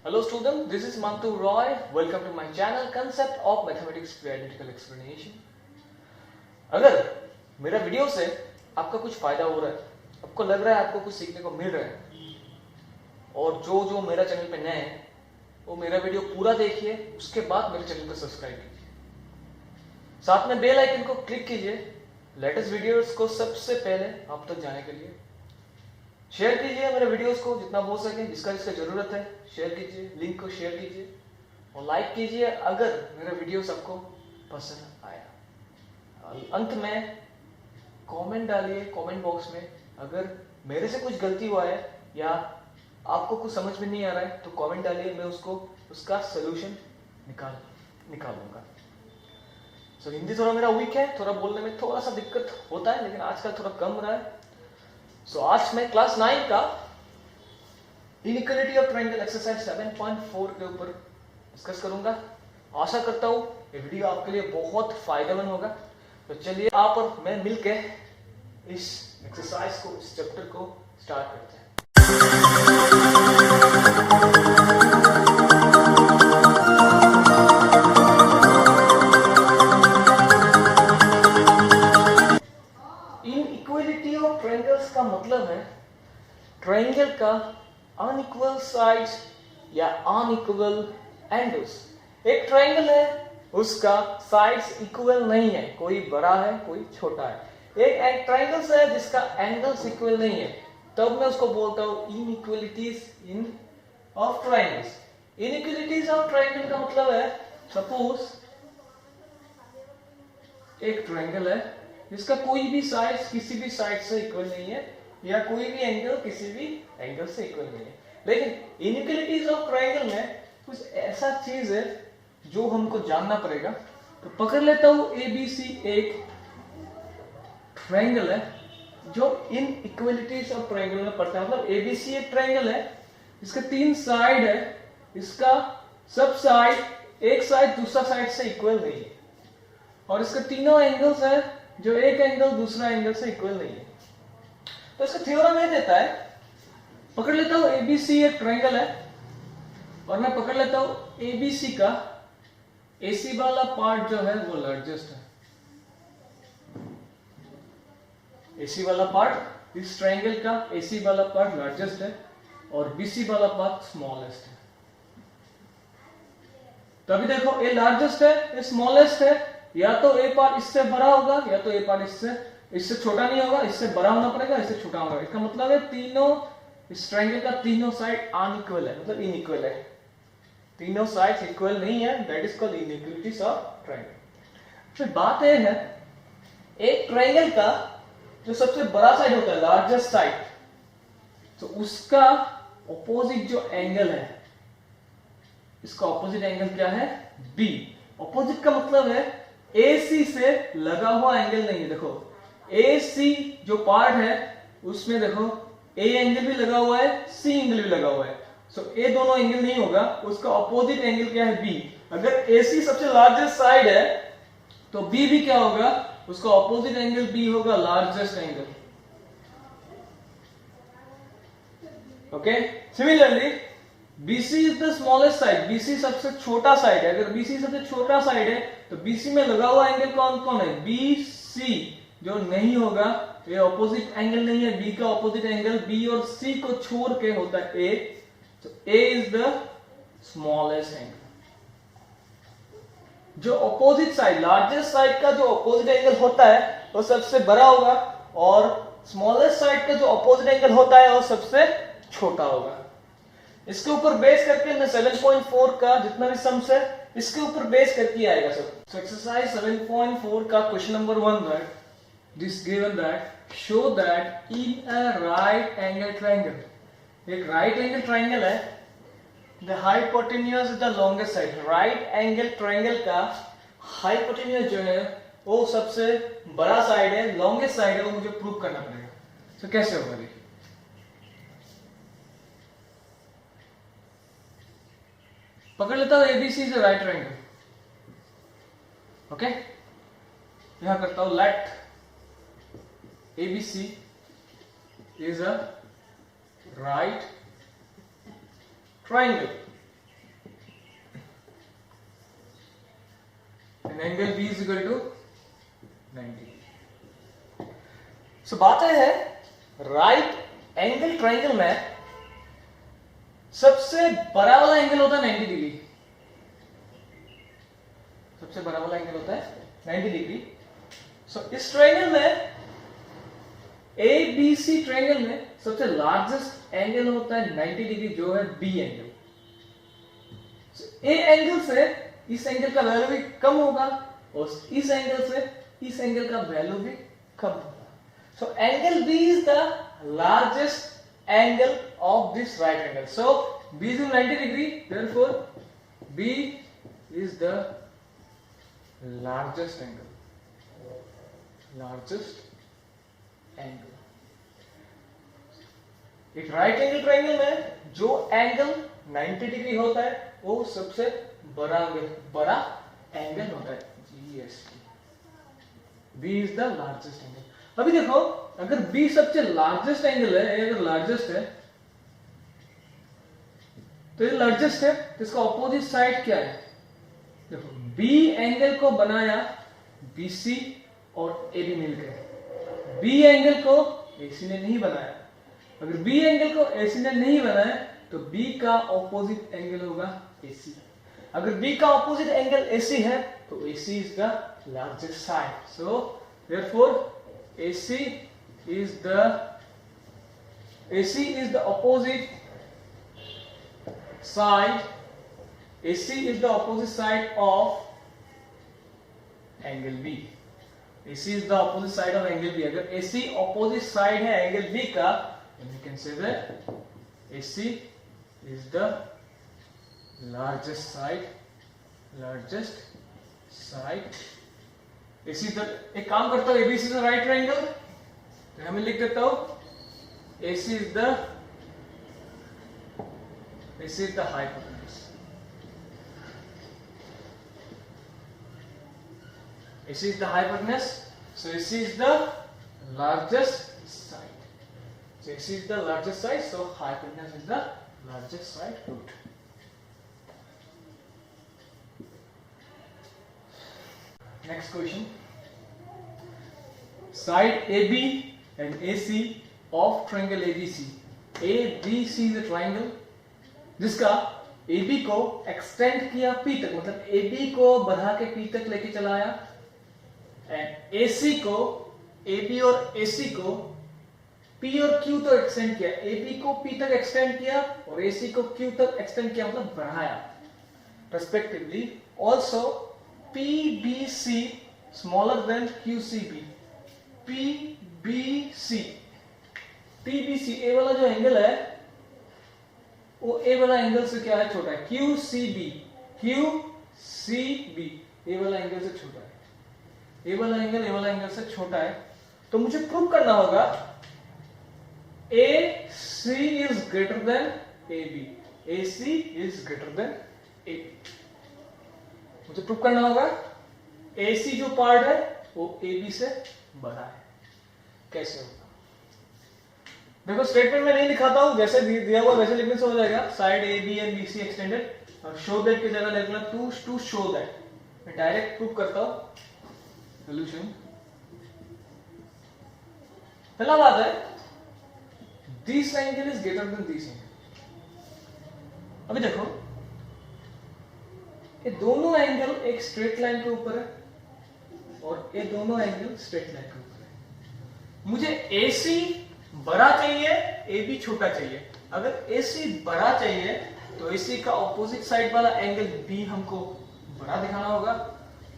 Hello student, this is Mantu Roy. Welcome to my channel Concept of Mathematics through Analytical Explanation. अगर मेरा video से आपका कुछ फायदा हो रहा है, आपको लग रहा है आपको कुछ सीखने को मिल रहा है, और जो मेरा चैनल पे नए हैं वो मेरा वीडियो पूरा देखिए, उसके बाद मेरे चैनल को सब्सक्राइब कीजिए, साथ में बेल आइकन को क्लिक कीजिए लेटेस्ट वीडियोस को सबसे पहले आप तक जाने के लिए। शेयर कीजिए मेरे वीडियोस को जितना हो सके, जिसका जरूरत है शेयर कीजिए, लिंक को शेयर कीजिए और लाइक कीजिए अगर मेरा वीडियोस आपको पसंद आया। अंत में कमेंट डालिए कमेंट बॉक्स में, अगर मेरे से कुछ गलती हुआ है या आपको कुछ समझ में नहीं आ रहा है तो कमेंट डालिए, मैं उसका सोल्यूशन निकालूंगा। सो हिंदी थोड़ा मेरा वीक है, थोड़ा बोलने में थोड़ा सा दिक्कत होता है, लेकिन आजकल थोड़ा कम रहा है। सो आज मैं क्लास 9 का इनइक्वालिटी ऑफ ट्रायंगल एक्सरसाइज 7.4 के ऊपर डिस्कस करूंगा। आशा करता हूं ये वीडियो आपके लिए बहुत फायदेमंद होगा। तो चलिए आप और मैं मिलके इस एक्सरसाइज को, इस चैप्टर को स्टार्ट करते हैं। इनइक्वालिटी ऑफ ट्रायंगल्स का मतलब है ट्रायंगल का अनइक्वल साइड्स या अनइक्वल एंगल्स। एक ट्रायंगल है, उसका साइड्स इक्वल नहीं है, कोई बड़ा है कोई छोटा है। एक ट्रायंगल है जिसका एंगल्स इक्वल नहीं है, तब मैं उसको बोलता हूं inequalities in of triangles. Inequalities of triangle का मतलब है, सपोज एक ट्रायंगल है जिसका कोई भी साइड किसी भी साइड से इक्वल नहीं है, या कोई भी एंगल किसी भी एंगल से इक्वल नहीं है। लेकिन इनइक्वालिटीज ऑफ ट्रायंगल में कुछ ऐसा चीज है जो हमको जानना पड़ेगा। तो पकड़ लेता हूं ABC एक ट्रायंगल है जो इनइक्वालिटीज ऑफ ट्रायंगल में पड़ता है। मतलब ABC एक ट्रायंगल है, इसके 3 साइड है, इसका सब साइड एक साइड दूसरा साइड से इक्वल नहीं है, और इसके तीनों एंगल्स है जो एक एंगल दूसरा एंगल से इक्वल नहीं है। तो इसका थ्योरम ये देता है, पकड़ लेता हूं ABC एक ट्रायंगल है और मैं पकड़ लेता हूं ABC का AC वाला पार्ट जो है वो लार्जेस्ट है। AC वाला पार्ट, इस ट्रायंगल का AC वाला पार्ट लार्जेस्ट है और BC वाला पार्ट स्मॉलेस्ट है। तभी देखो ये लार्जेस्ट है, ये स्मॉलेस्ट है, या तो ए पार्ट इससे बड़ा होगा या तो ए पार्ट इससे छोटा नहीं होगा, इससे बड़ा होना पड़ेगा, इससे छोटा होगा। इसका मतलब है तीनों, इस ट्रायंगल का तीनों साइड अनइक्वल है, मतलब इनइक्वल है, तीनों साइड्स इक्वल नहीं है, that is called inequalities of triangle. फिर बात यह है, एक ट्रायंगल का जो सबसे बड़ा साइड होता है, लार्जेस्ट साइड, तो उसका ऑपोजिट जो एंगल है, इसका ऑपोजिट एंगल क्या है? बी। ऑपोजिट का मतलब है AC से लगा हुआ एंगल नहीं है। देखो AC जो पार्ट है उसमें देखो A एंगल भी लगा हुआ है, C एंगल भी लगा हुआ है। सो A दोनों एंगल नहीं होगा, उसका ऑपोजिट एंगल क्या है? B। अगर AC सबसे लार्जेस्ट साइड है तो B भी क्या होगा? उसका ऑपोजिट एंगल B होगा, largest angle. Okay, similarly BC is the smallest side, BC सबसे छोटा साइड है। अगर BC सबसे छोटा साइड है तो BC में लगा हुआ एंगल कौन कौन है? BC जो नहीं होगा, ये ऑपोजिट एंगल नहीं है, B का ऑपोजिट एंगल B और C को छोड़ के होता है A, तो A is the smallest angle. जो ऑपोजिट साइड, लार्जेस्ट साइड का जो ऑपोजिट एंगल होता है वो सबसे बड़ा होगा, और स्मॉलेस्ट साइड का जो ऑपोजिट एंगल होता है वो सबसे छोटा होगा। इसके ऊपर बेस करके मैं 7.4 का जितना भी सम्स है इसके ऊपर बेस करके आएगा सब। सो एक्सरसाइज 7.4 का question number 1 that this given that show that in a right angle triangle, एक राइट एंगल ट्रायंगल है, the hypotenuse is the longest side. Right angle triangle का हाइपोटेन्यूज जो है वो सबसे बड़ा साइड है, लॉन्गेस्ट साइड है, वो मुझे प्रूव करना पड़ेगा। तो कैसे होगा देखिए, पकड़ लेता हूं ABC is a right triangle. Okay, यहां करता हूं let ABC is a right triangle. Angle B is equal to 90। So बात यह है राइट एंगल ट्राइंगल में सबसे बड़ा वाला एंगल होता है 90 डिग्री। सबसे बड़ा वाला एंगल होता है 90 डिग्री। सो इस ट्रायंगल में ABC ट्रायंगल में सबसे लार्जेस्ट एंगल होता है 90 डिग्री, जो है B एंगल। ए एंगल से इस एंगल का वैल्यू भी कम होगा और इस एंगल से इस एंगल का वैल्यू भी कम होगा। So angle B is the largest angle of this right angle. So B is 90 degree, therefore B is the largest angle. Largest angle. एक right angle triangle में जो एंगल 90 डिग्री होता है वो सबसे बड़ा एंगल होता है GST. B is the largest angle. अभी देखो अगर B सबसे लार्जेस्ट एंगल है, अगर लार्जेस्ट है तो ये लार्जेस्ट है, तो इसका ऑपोजिट साइड क्या है? देखो B एंगल को बनाया BC और AB मिलकर। B एंगल को AC ने नहीं बनाया। अगर B एंगल को AC ने नहीं बनाया तो B का ऑपोजिट एंगल होगा AC। अगर B का ऑपोजिट एंगल AC है तो AC is the largest side. So therefore AC is the opposite side. AC is the opposite side of angle B. AC is the opposite side of angle B. अगर AC opposite side है angle B का, then we can say that AC is the largest side. AC the एक काम करता हूँ, ABC is the right triangle, तो हमें लिख देता हूँ AC is the hypotenuse. AC is the hypotenuse, so AC is the largest side. So AC is the largest side, so hypotenuse is the largest side root. Next question. Side AB and AC of triangle ABC. ABC is a triangle जिसका AB को extend किया P तक, मतलब AB को बढ़ा के P तक लेके चला आया, एंड AC को AB और AC को P और Q तक एक्सटेंड किया। AB को P तक एक्सटेंड किया और AC को Q तक एक्सटेंड किया, मतलब बढ़ाया respectively. Also PBC smaller than QCB. PBC ए वाला जो एंगल है वो ए वाला एंगल से क्या है? छोटा है। QCB ए वाला एंगल से छोटा है। ए वाला एंगल से छोटा है, तो मुझे प्रूव करना होगा AC is greater than AB. AC is greater than AB. मुझे प्रूव करना होगा AC जो पार्ट है वो AB से बड़ा है। कैसे होगा? देखो स्टेटमेंट में नहीं लिखाता हूं, जैसे दिया हुआ वैसे लिखने से हो जाएगा। Side AB and BC extended, और शो दैट की जगह लिखना टू शो दैट। मैं डायरेक्ट प्रूव करता हूं सॉल्यूशन। पहला बात है this angle is greater than this angle. अभी देखो ये दोनों एंगल एक स्ट्रेट लाइन के ऊपर है और ये दोनों एंगल स्ट्रेट लाइन के ऊपर है। मुझे AC बड़ा चाहिए, AB छोटा चाहिए। अगर AC बड़ा चाहिए तो AC का ऑपोजिट साइड वाला एंगल B हमको बड़ा दिखाना होगा,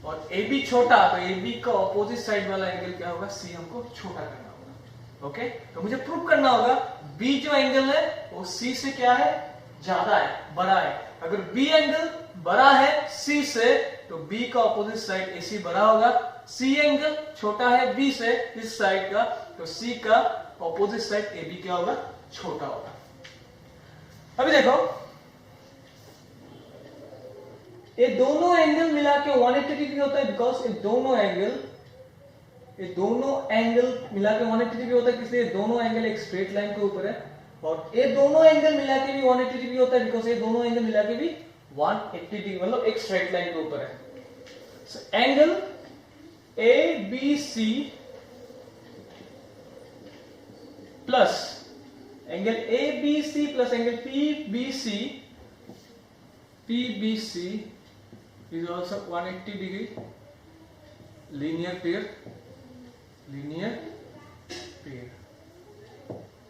और AB छोटा तो AB का ऑपोजिट साइड वाला एंगल क्या होगा? C हमको छोटा करना होगा। ओके, तो मुझे प्रूव करना होगा B जो एंगल है वो C से क्या है? ज्यादा है, बड़ा है। अगर B एंगल बड़ा है C से तो B का ऑपोजिट साइड AC बड़ा होगा। C एंगल छोटा है B से इस साइड का, तो C का ऑपोजिट साइड AB क्या होगा? छोटा होगा। अभी देखो ये दोनों एंगल मिला के 180 डिग्री होता है, बिकॉज ये दोनों एंगल मिला के 180 डिग्री होता है, इसलिए दोनों एंगल एक स्ट्रेट लाइन के ऊपर है। और ये दोनों एंगल मिला के भी 180 डिग्री होता है, बिकॉज ये दोनों एंगल मिला के भी 180 डिग्री मतलब एक स्ट्रेट लाइन के ऊपर है। Angle A B C plus angle A B C plus angle P B C is also 180 degree linear pair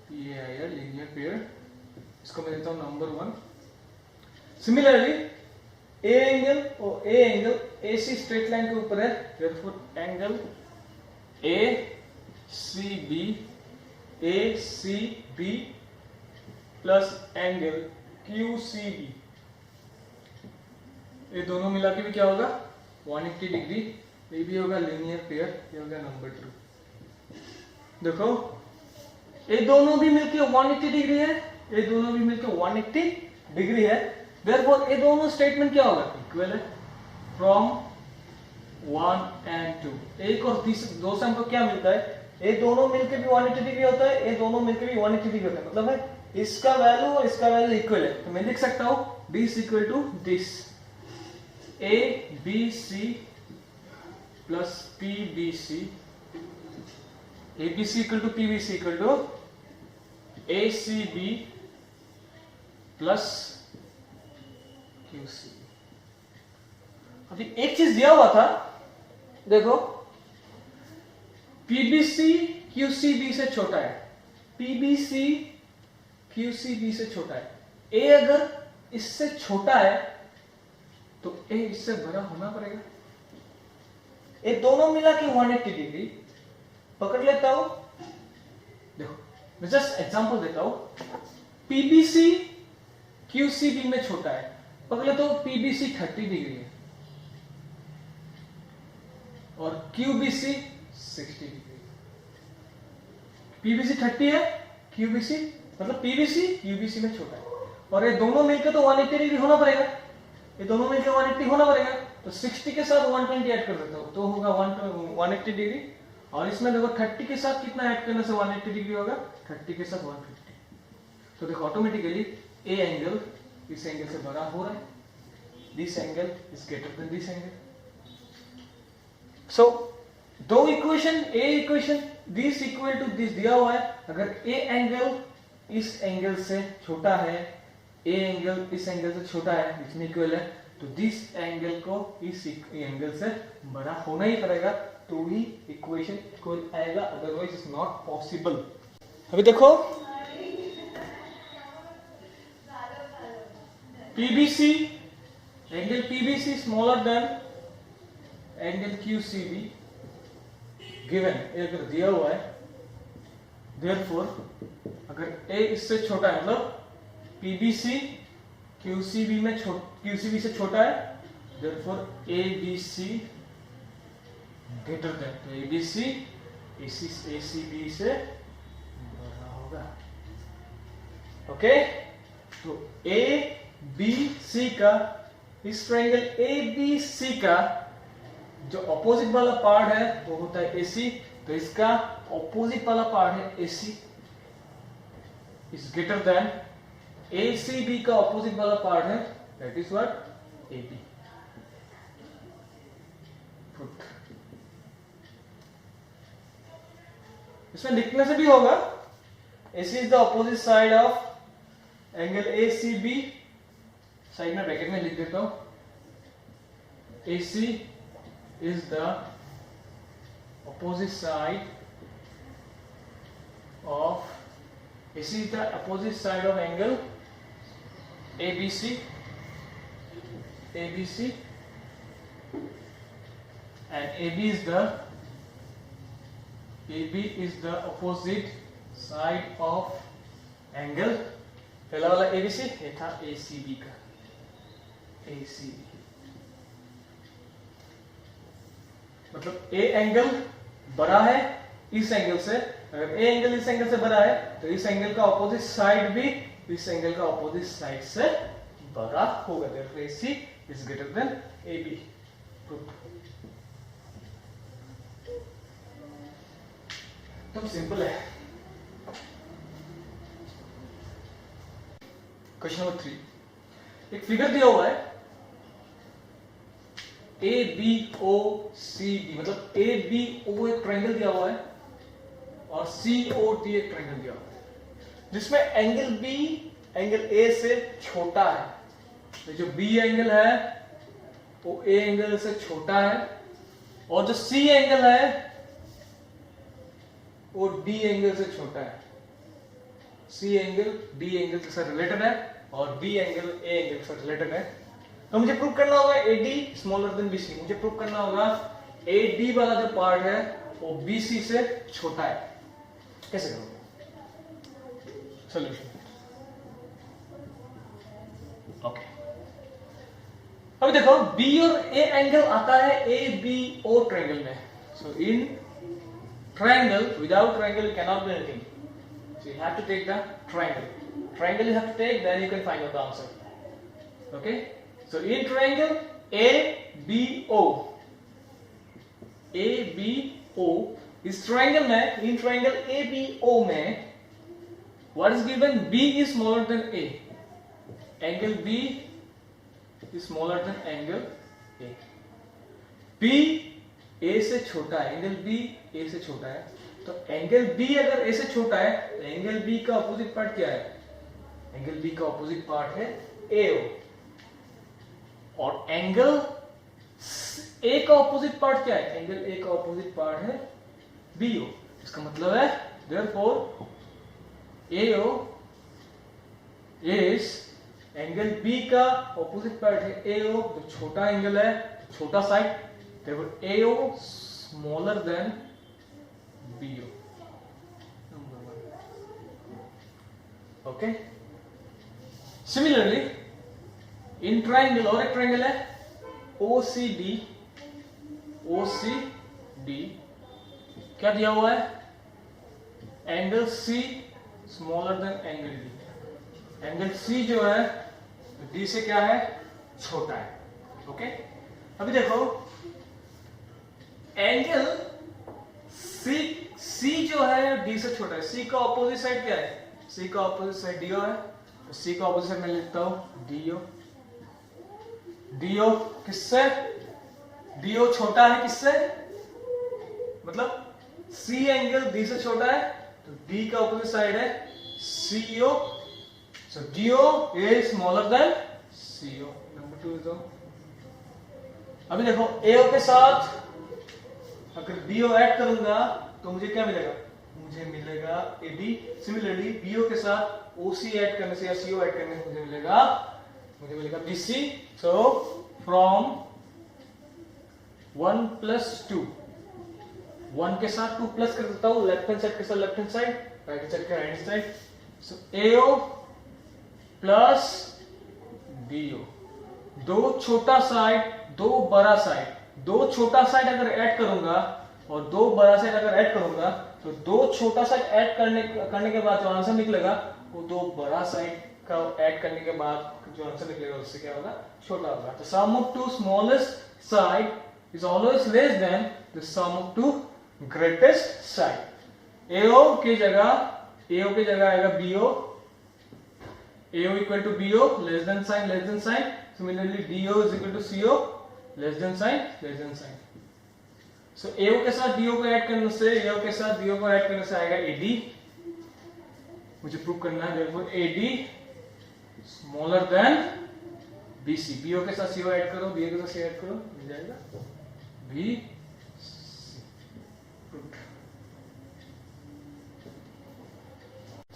PAIR linear pair. इसको मैं देता हूं number 1. Similarly A angle AC straight line के ऊपर है, therefore angle ACB plus angle QCB, ये दोनों मिला के भी क्या होगा 180 डिग्री. ये भी होगा लीनियर पेयर, ये होगा नंबर 2. देखो ये दोनों भी मिलके 180 डिग्री है, ये दोनों भी मिलके 180 डिग्री है. देयरफॉर ये दोनों स्टेटमेंट क्या होगा इक्वल है फ्रॉम 1 and 2. एक और दो से हमको क्या मिलता है, ये दोनों मिलके भी 180 डिग्री होता है, ये दोनों मिलके भी 180 डिग्री होता है. मतलब है इसका वैल्यू और इसका वैल्यू इक्वल है. तो मैं लिख सकता हूं this equal to this, ABC plus PBC, ABC equal to PBC equal to ACB plus QCB. अभी एक चीज दिया हुआ था, देखो PBC QCB से छोटा है, PBC QCB से छोटा है. A अगर इससे छोटा है तो ए इससे बड़ा होना पड़ेगा. ये दोनों मिला के 180 डिग्री. पकड़ लेता हूं, देखो मैं जस्ट एग्जांपल देता हूं. PBC QCB में छोटा है, पकड़ लेता हूं PBC 30 डिग्री है और QBC 60 डिग्री. PBC 30 है, QBC मतलब PBC QBC में छोटा है, और ये दोनों मिलकर तो 180 डिग्री होना पड़ेगा. ये दोनों मिलकर 180 होना पड़ेगा, तो 60 के साथ 120 ऐड कर देता हूं तो होगा 180 डिग्री. और इसमें देखो 30 के साथ कितना ऐड करने से 180 डिग्री होगा, 30 के साथ 150. तो देखो ऑटोमेटिकली ए एंगल इस एंगल से बड़ा हो रहा है. This angle is greater than this angle. So दो equation, a equation this equal to this दिया हुआ है. अगर ए एंगल इस एंगल से छोटा है, ए एंगल इस एंगल से छोटा है, इसमें इक्वल है, तो दिस एंगल को इस एंगल से बड़ा होना ही पड़ेगा, तो ही इक्वेशन इक्वल आएगा, अदरवाइज इज नॉट पॉसिबल. अभी देखो PBC angle PBC smaller than angle QCB given, अगर दिया हुआ है, देयरफॉर अगर ए इससे छोटा है, मतलब PBC QCB से छोटा है, therefore ABC greater than, तो ABC ACB से बड़ा होगा. ओके, तो ABC का इस ट्रायंगल ABC का जो ऑपोजिट वाला पार्ट है वो होता है AC, तो इसका ऑपोजिट वाला पार्ट है AC is greater then ACB का ऑपोजिट वाला पार्ट है, दैट इज व्हाट AB. इसमें लिखने से भी होगा AC is the opposite side of angle ACB. Side में ब्रैकेट में लिख देता हूं, AC is the opposite side of AC is the opposite side of angle ABC and AB is the opposite side of angle, पहला वाला ABC, ये था ACB का, ACB मतलब A एंगल बड़ा है इस एंगल से. अगर ए एंगल इस एंगल से बड़ा है तो इस एंगल का ऑपोजिट साइड भी इस एंगल का ऑपोजिट साइड से बड़ा होगा, therefore AC is greater than AB. तो सिंपल है. क्वेश्चन नंबर 3, एक फिगर दिया हुआ है, ABOCD, मतलब ABO एक ट्रायंगल दिया हुआ है और COD एक ट्रायंगल दिया हुआ है, जिसमें एंगल B एंगल A से छोटा है। तो जो B एंगल है वो A एंगल से छोटा है, और जो C एंगल है वो D एंगल से छोटा है। C एंगल D एंगल के साथ रिलेटेड है और B एंगल A एंगल के साथ रिलेटेड है। तो मुझे प्रूव करना होगा AD स्मॉलर देन BC। मुझे प्रूव करना होगा AD वाला जो पार्ट है वो BC से छोटा है। कैसे करोगे? सॉल्यूशन। ओके, अब देखो B और A एंगल आता है ABO ट्रायंगल में। So in triangle, without triangle you cannot do anything. So you have to take the triangle. Triangle you have to take, then you can find out the answer. Okay? So in triangle ABO, इस triangle में, in triangle ABO में what is given? B is smaller than A. Angle B is smaller than angle A. B A से छोटा है, angle B A से छोटा है, तो एंगल B अगर A से छोटा है तो एंगल B का ऑपोजिट पार्ट क्या है? एंगल B का ऑपोजिट पार्ट है AO, और एंगल A का ऑपोजिट पार्ट क्या है? एंगल A का ऑपोजिट पार्ट है BO। इसका मतलब है therefore AO is angle B का ऑपोजिट पार्ट है AO, तो छोटा एंगल है, छोटा side, therefore AO smaller than BO। Okay? Similarly, in triangle, और एक ट्रायंगल है OCD, क्या दिया हुआ है? Angle C smaller than angle D। Angle C जो है D से क्या है? छोटा है। ओके, अभी देखो एंगल C जो है D से छोटा है। C का ऑपोजिट साइड क्या है? C का ऑपोजिट साइड DO है, तो C का ऑपोजिट साइड मैं लिखता हूं DO किससे? DO छोटा है किससे? मतलब C एंगल D से छोटा है, तो D का ऑपोजिट साइड है CO, so DO is smaller than CO। Number 2 is अभी देखो AO के साथ अगर BO ऐड करूंगा तो मुझे क्या मिलेगा? मुझे मिलेगा AD। सिमिलरली BO के साथ OC ऐड करने से या CO ऐड करने से मुझे मिलेगा BC। सो फ्रॉम 1 + 2, 1 के साथ 2 प्लस कर देता हूं, लेफ्ट हैंड साइड के साथ left hand side, right hand side के राइट हैंड साइड। सो AO प्लस BO, दो छोटा साइड दो बड़ा साइड, दो छोटा साइड अगर ऐड करूंगा और दो बड़ा साइड अगर ऐड करूंगा तो दो छोटा साइड ऐड करने के बाद जो आंसर निकलेगा वो दो बड़ा साइड का ऐड करने के बाद जो आंसर निकलेगा उससे क्या होगा? छोटा होगा। तो sum of two smallest side is always less than the sum of two greatest side. AO की जगह आएगा BO, AO equal to BO, less than sign. Similarly DO is equal to CO, less than sign. So AO के साथ DO को add करने से, AO के साथ BO को ऐड करने से आएगा AD। मुझे प्रूव करना है therefore AD smaller than BC। BO के साथ CO ऐड करो, BO के साथ C ऐड करो, मिल जाएगा BC।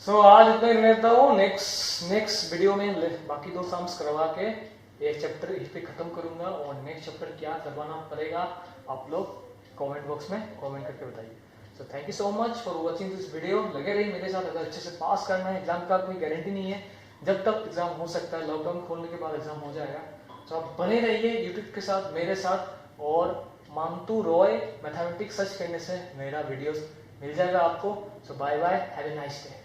सो आज इतना ही रहता हूँ। नेक्स्ट वीडियो में बाकी दो सम्स करवा के एक चैप्टर इस पे खत्म करूंगा, और नेक्स्ट चैप्टर क्या करवाना पड़ेगा आप लोग कमेंट बॉक्स में कमेंट करके बताइए। So thank you so much for watching this video. लगे रहिए मेरे साथ, अगर अच्छे से पास करना है। एग्जाम का कोई गारंटी नहीं है, जब तक एग्जाम हो सकता है, लॉकडाउन खोलने के बाद एग्जाम हो जाएगा। तो आप बने रहिए यूट्यूब के साथ मेरे साथ, और मांतु रॉय मैथमेटिक्स सर्च करने से मेरा वीडियोस मिल जाएगा आपको। So bye bye, have a nice day.